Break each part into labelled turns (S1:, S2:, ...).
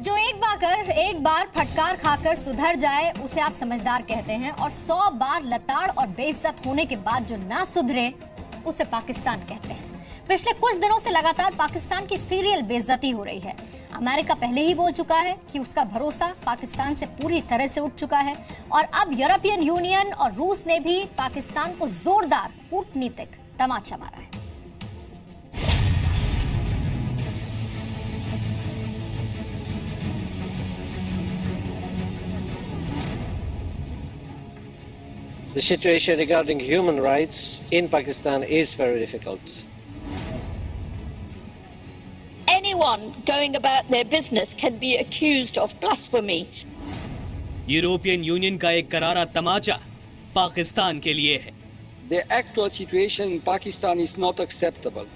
S1: जो एक बार फटकार खाकर सुधर जाए उसे आप समझदार कहते हैं, और 100 बार लताड़ और बेइज्जत होने के बाद जो ना सुधरे उसे पाकिस्तान कहते हैं। पिछले कुछ दिनों से लगातार पाकिस्तान की सीरियल बेइज्जती हो रही है। अमेरिका पहले ही बोल चुका है कि उसका भरोसा पाकिस्तान से पूरी तरह से उठ चुका है, और अब यूरोपियन यूनियन और रूस ने भी पाकिस्तान को जोरदार कूटनीतिक तमाचा मारा है।
S2: The situation regarding human rights in Pakistan is very difficult.
S3: Anyone going about their business can be accused of blasphemy.
S4: European union का एक करारा तमाचा पाकिस्तान के लिए है।
S5: The actual situation in Pakistan is not acceptable.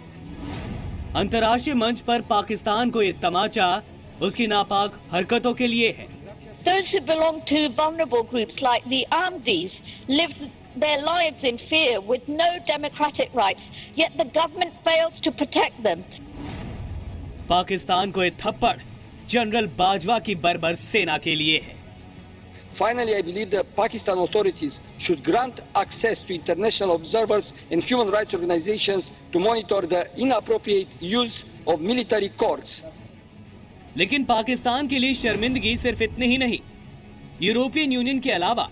S4: अंतर्राष्ट्रीय मंच पर पाकिस्तान को ये तमाचा उसकी नापाक हरकतों के लिए है।
S3: Those who belong to vulnerable groups like the Ahmadis live their lives in fear with no democratic rights, yet the government fails to protect them.
S4: Pakistan को ये थप्पड़ जनरल बाजवा की बर्बर सेना के लिए है।
S5: Finally, I believe the Pakistan authorities should grant access to international observers and human rights organizations to monitor the inappropriate use of military courts.
S4: लेकिन पाकिस्तान के लिए शर्मिंदगी सिर्फ इतनी ही नहीं। यूरोपियन यूनियन के अलावा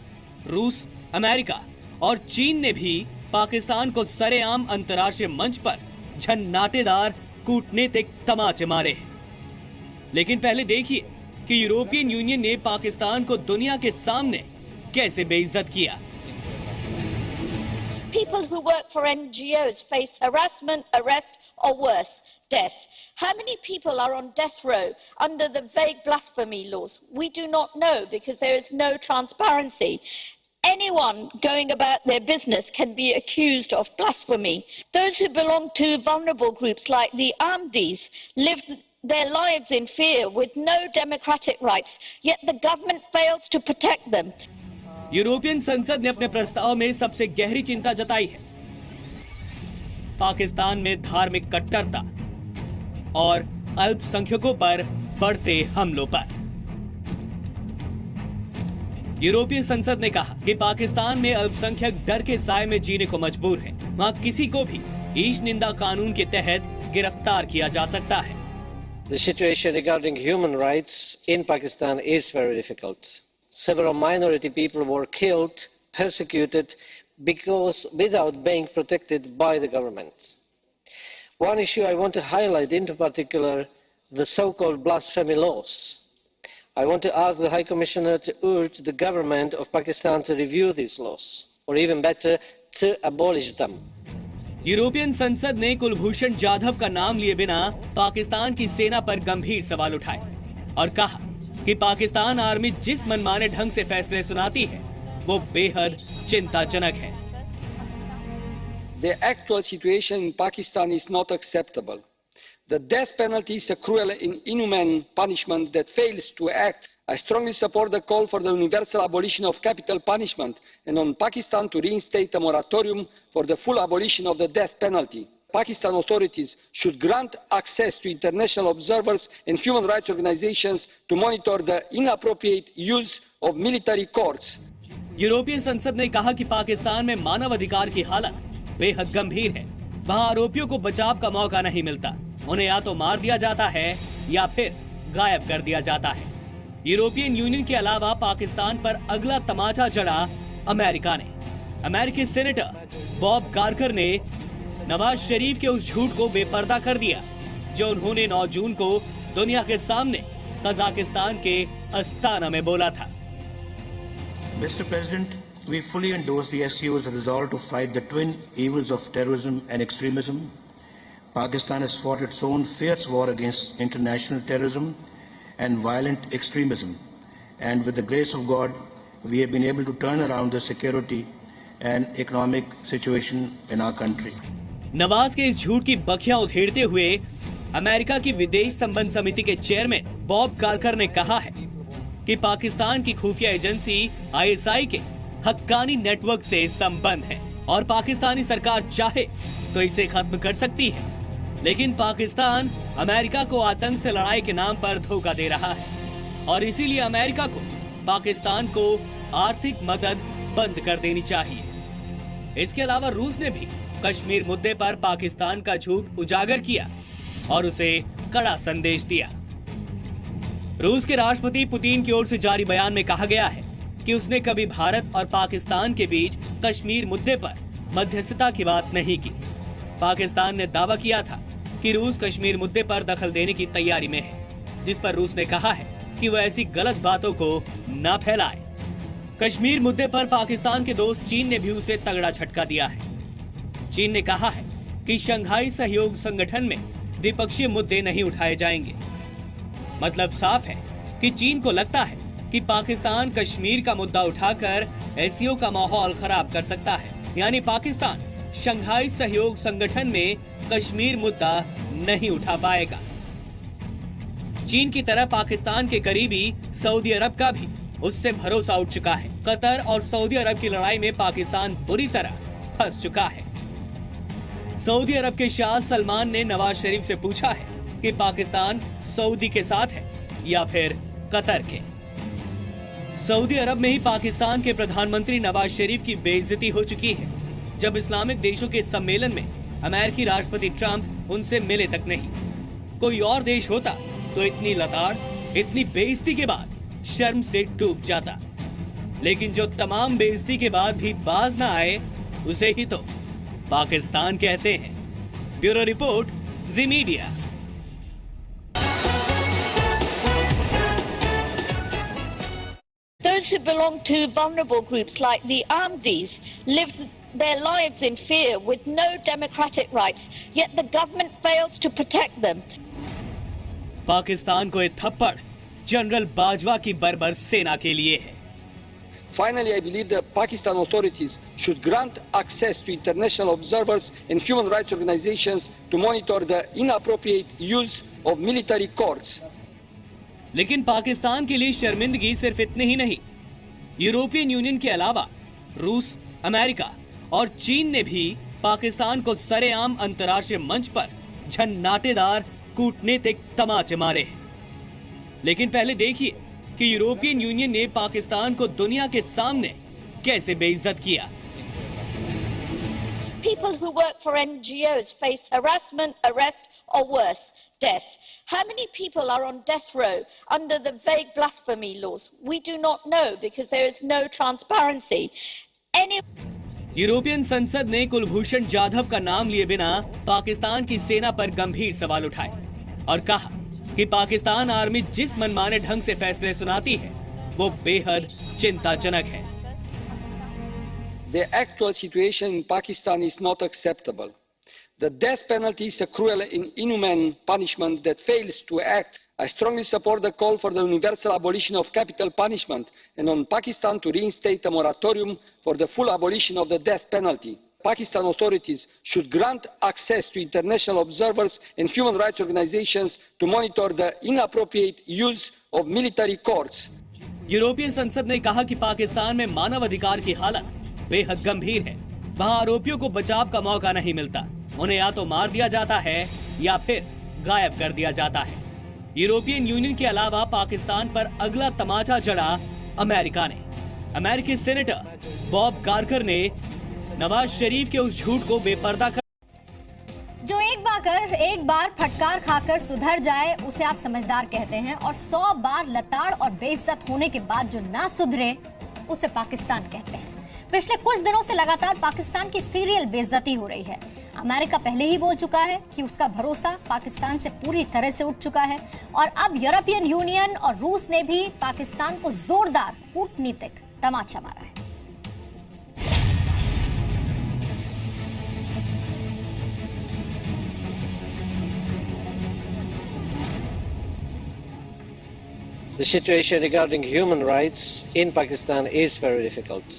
S4: रूस, अमेरिका और चीन ने भी पाकिस्तान को सरेआम अंतर्राष्ट्रीय मंच पर झन्नाटेदार कूटनीतिक तमाचे मारे हैं। लेकिन पहले देखिए कि यूरोपियन यूनियन ने पाकिस्तान को दुनिया के सामने कैसे बेइज्जत किया।
S3: People who work for NGOs face harassment, arrest or worse, death. How many people are on death row under the vague blasphemy laws? We do not know because there is no transparency. Anyone going about their business can be accused of blasphemy. Those who belong to vulnerable groups like the Ahmadis live their lives in fear with no democratic rights, yet the government fails to protect them.
S4: European संसद ने अपने प्रस्ताव में सबसे गहरी चिंता जताई है पाकिस्तान में धार्मिक कट्टरता और अल्पसंख्यकों पर बढ़ते हमलों पर। यूरोपीय संसद ने कहा कि पाकिस्तान में अल्पसंख्यक डर के साए में जीने को मजबूर है। वहां किसी को भी ईश निंदा कानून के तहत गिरफ्तार किया जा सकता है।
S2: The situation regarding human rights in Pakistan is very difficult. Several minority people were killed, persecuted, because without being protected by the government. One issue I want to highlight in particular, the so-called blasphemy laws. I want to ask the High Commissioner to urge the government of Pakistan to review these laws, or even better, to abolish them.
S4: European संसद ने कुलभूषण जाधव का नाम लिए बिना पाकिस्तान की सेना पर गंभीर सवाल उठाए और कहा कि पाकिस्तान आर्मी जिस मनमाने ढंग से फैसले सुनाती है वो बेहद चिंताजनक है।
S5: The actual situation in Pakistan is not acceptable. The death penalty is a cruel and inhumane punishment that fails to act. I strongly support the call for the universal abolition of capital punishment and on Pakistan to reinstate a moratorium for the full abolition of the death penalty. Pakistan authorities should grant access to international observers and human rights organizations to monitor the inappropriate use of military courts.
S4: यूरोपीय संसद ने कहा कि पाकिस्तान में मानव अधिकार की हालत बेहद गंभीर है। वहां आरोपियों को बचाव का मौका नहीं मिलता। उन्हें या तो मार दिया जाता है या फिर गायब कर दिया जाता है। यूरोपियन यूनियन के अलावा पाकिस्तान पर अगला तमाचा जड़ा अमेरिका ने। अमेरिकी सेनेटर बॉब कार्कर ने नवाज शरीफ के उस झूठ को बेपर्दा कर दिया जो उन्होंने 9 जून को दुनिया के सामने कजाकिस्तान के अस्ताना में बोला था।
S6: Mr. President, we fully endorse the SCO's resolve to fight the twin evils of terrorism and extremism. Pakistan has fought its own fierce war against international terrorism and violent extremism, and with the grace of God, we have been able to turn around the security and economic situation in our country.
S4: Nawaz के इस झूठ की बखियां उधेड़ते हुए America की विदेश संबंध समिति के चेयरमैन बॉब कार्कर ने कहा है कि पाकिस्तान की खुफिया एजेंसी ISI के हक्कानी नेटवर्क से संबंध है और पाकिस्तानी सरकार चाहे तो इसे खत्म कर सकती है, लेकिन पाकिस्तान अमेरिका को आतंक से लड़ाई के नाम पर धोखा दे रहा है। और इसीलिए अमेरिका को पाकिस्तान को आर्थिक मदद बंद कर देनी चाहिए। इसके अलावा रूस ने भी कश्मीर मुद्दे पर पाकिस्तान का झूठ उजागर किया और उसे कड़ा संदेश दिया। रूस के राष्ट्रपति पुतिन की ओर से जारी बयान में कहा गया है कि उसने कभी भारत और पाकिस्तान के बीच कश्मीर मुद्दे पर मध्यस्थता की बात नहीं की। पाकिस्तान ने दावा किया था कि रूस कश्मीर मुद्दे पर दखल देने की तैयारी में है, जिस पर रूस ने कहा है कि वह ऐसी गलत बातों को न फैलाए। कश्मीर मुद्दे पर पाकिस्तान के दोस्त चीन ने भी उसे तगड़ा झटका दिया है। चीन ने कहा है कि शंघाई सहयोग संगठन में द्विपक्षीय मुद्दे नहीं उठाए जाएंगे। मतलब साफ है कि चीन को लगता है कि पाकिस्तान कश्मीर का मुद्दा उठाकर एससीओ का माहौल खराब कर सकता है, यानी पाकिस्तान शंघाई सहयोग संगठन में कश्मीर मुद्दा नहीं उठा पाएगा। चीन की तरह पाकिस्तान के करीबी सऊदी अरब का भी उससे भरोसा उठ चुका है। कतर और सऊदी अरब की लड़ाई में पाकिस्तान बुरी तरह फंस चुका है। सऊदी अरब के शाह सलमान ने नवाज शरीफ से पूछा है कि पाकिस्तान सऊदी के साथ है या फिर कतर के। सऊदी अरब में ही पाकिस्तान के प्रधानमंत्री नवाज शरीफ की बेइज्जती हो चुकी है, जब इस्लामिक देशों के सम्मेलन में अमेरिकी राष्ट्रपति ट्रंप उनसे मिले तक नहीं। कोई और देश होता तो इतनी लताड़, इतनी बेइज्जती के बाद शर्म से डूब जाता, लेकिन जो तमाम बेइज्जती के बाद भी बाज ना आए, उसे ही तो पाकिस्तान कहते हैं। Bureau report, Zee Media.
S3: Those who belong to vulnerable groups like the Ahmadis live their lives in fear with no democratic rights, yet the government fails to protect them.
S4: Pakistan को एक थप्पड़ जनरल बाजवा की बर्बर सेना के लिए है।
S5: Finally, I believe the Pakistan authorities should grant access to international observers and human rights organizations to monitor the inappropriate use of military courts.
S4: लेकिन पाकिस्तान के लिए शर्मिंदगी सिर्फ इतनी ही नहीं। यूरोपियन यूनियन के अलावा रूस, अमेरिका और चीन ने भी पाकिस्तान को सरेआम अंतर्राष्ट्रीय मंच पर झन्नाटेदार कूटनीतिक तमाचे मारे। लेकिन पहले देखिए कि यूरोपियन यूनियन ने पाकिस्तान को दुनिया के सामने कैसे बेइज्जत किया।
S3: People who work for NGOs face harassment, arrest or worse, death. How many people are on death row under the vague blasphemy laws? We do not know because there is no transparency.
S4: European संसद ने कुलभूषण जाधव का नाम लिए बिना पाकिस्तान की सेना पर गंभीर सवाल उठाए और कहा कि पाकिस्तान आर्मी जिस मनमाने ढंग से फैसले सुनाती है वो बेहद चिंताजनक है।
S5: The actual situation in Pakistan is not acceptable. The death penalty is a cruel and inhumane punishment that fails to act. I strongly support the call for the universal abolition of capital punishment and on Pakistan to reinstate a moratorium for the full abolition of the death penalty. Pakistan authorities should grant access to international observers and human rights organizations to monitor the inappropriate use of military courts.
S4: European संसद ने कहा कि पाकिस्तान में मानव अधिकार की हालत बेहद गंभीर है। वहाँ आरोपियों को बचाव का मौका नहीं मिलता। उन्हें या तो मार दिया जाता है या फिर गायब कर दिया जाता है। यूरोपियन यूनियन के अलावा पाकिस्तान पर अगला तमाचा जड़ा अमेरिका ने। अमेरिकी सेनेटर बॉब कार्कर ने नवाज शरीफ के उस झूठ को बेपर्दा कर
S1: जो एक बार फटकार खाकर सुधर जाए उसे आप समझदार कहते हैं, और 100 बार लताड़ और बेइज्जत होने के बाद जो ना सुधरे उसे पाकिस्तान कहते हैं। पिछले कुछ दिनों से लगातार पाकिस्तान की सीरियल बेइज्जती हो रही है। अमेरिका पहले ही बोल चुका है कि उसका भरोसा पाकिस्तान से पूरी तरह से उठ चुका है, और अब यूरोपियन यूनियन और रूस ने भी पाकिस्तान को जोरदार कूटनीतिक तमाचा मारा है।
S2: The situation regarding human rights in Pakistan is very difficult.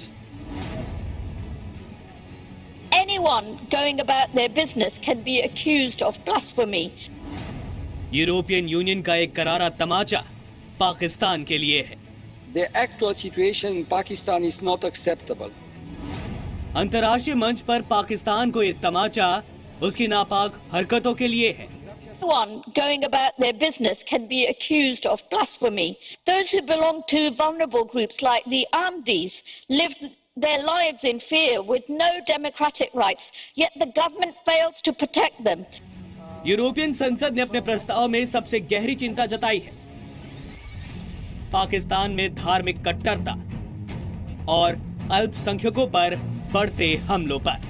S3: Anyone going about their business can be accused of blasphemy.
S4: European union का एक करारा तमाचा पाकिस्तान के लिए है।
S5: The actual situation in Pakistan is not acceptable.
S4: अंतर्राष्ट्रीय मंच पर पाकिस्तान को एक तमाचा उसकी नापाक हरकतों के लिए है।
S3: Anyone going about their business can be accused of blasphemy. Those who belong to vulnerable groups like the Ahmadis live their lives in fear with no democratic rights, yet the government fails to protect them.
S4: European संसद ने अपने प्रस्ताव में सबसे गहरी चिंता जताई है पाकिस्तान में धार्मिक कट्टरता और अल्पसंख्यकों पर बढ़ते हमलों पर।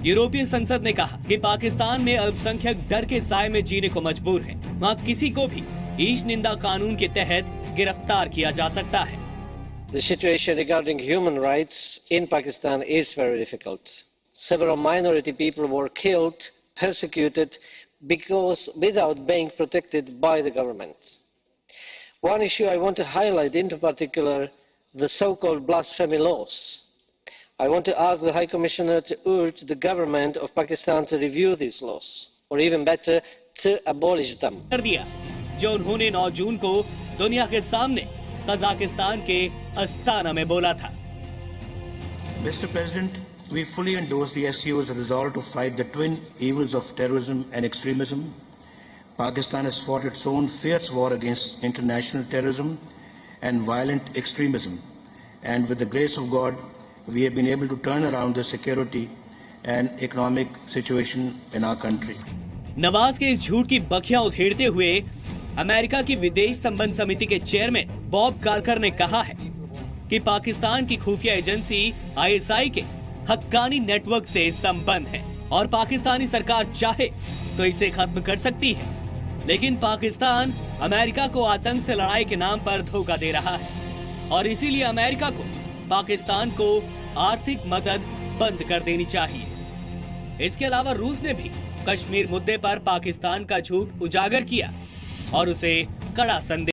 S4: यूरोपीय संसद ने कहा कि पाकिस्तान में अल्पसंख्यक डर के साए में जीने को मजबूर हैं। वहां किसी को भी ईश निंदा कानून के तहत गिरफ्तार किया जा सकता है।
S2: The situation regarding human rights in Pakistan is very difficult. Several minority people were killed, persecuted, because without being protected by the government. One issue I want to highlight in particular, the so-called blasphemy laws. I want to ask the High Commissioner to urge the government of Pakistan to review these laws, or even better, to abolish them.
S4: कर दिया जो उन्होंने 9 जून को दुनिया के सामने Kazakhstan के Astana में बोला था।
S6: Mr. President, we fully endorse the SCO's resolve to fight the twin evils of terrorism and extremism. Pakistan has fought its own fierce war against international terrorism and violent extremism. And with the grace of God, we have been able to turn around the security and economic situation in our country.
S4: Nawaz के इस झूठ की बखियां उधेड़ते हुए America की विदेश संबंध समिति के चेयरमैन बॉब कार्कर ने कहा है कि पाकिस्तान की खुफिया एजेंसी ISI के हक्कानी नेटवर्क से संबंध है और पाकिस्तानी सरकार चाहे तो इसे खत्म कर सकती है, लेकिन पाकिस्तान अमेरिका को आतंक से लड़ाई के नाम पर धोखा दे रहा है और इसीलिए अमेरिका को पाकिस्तान को आर्थिक मदद बंद कर देनी चाहिए। इसके अलावा रूस ने भी कश्मीर मुद्दे पर पाकिस्तान का झूठ उजागर किया और उसे कड़ा संदेश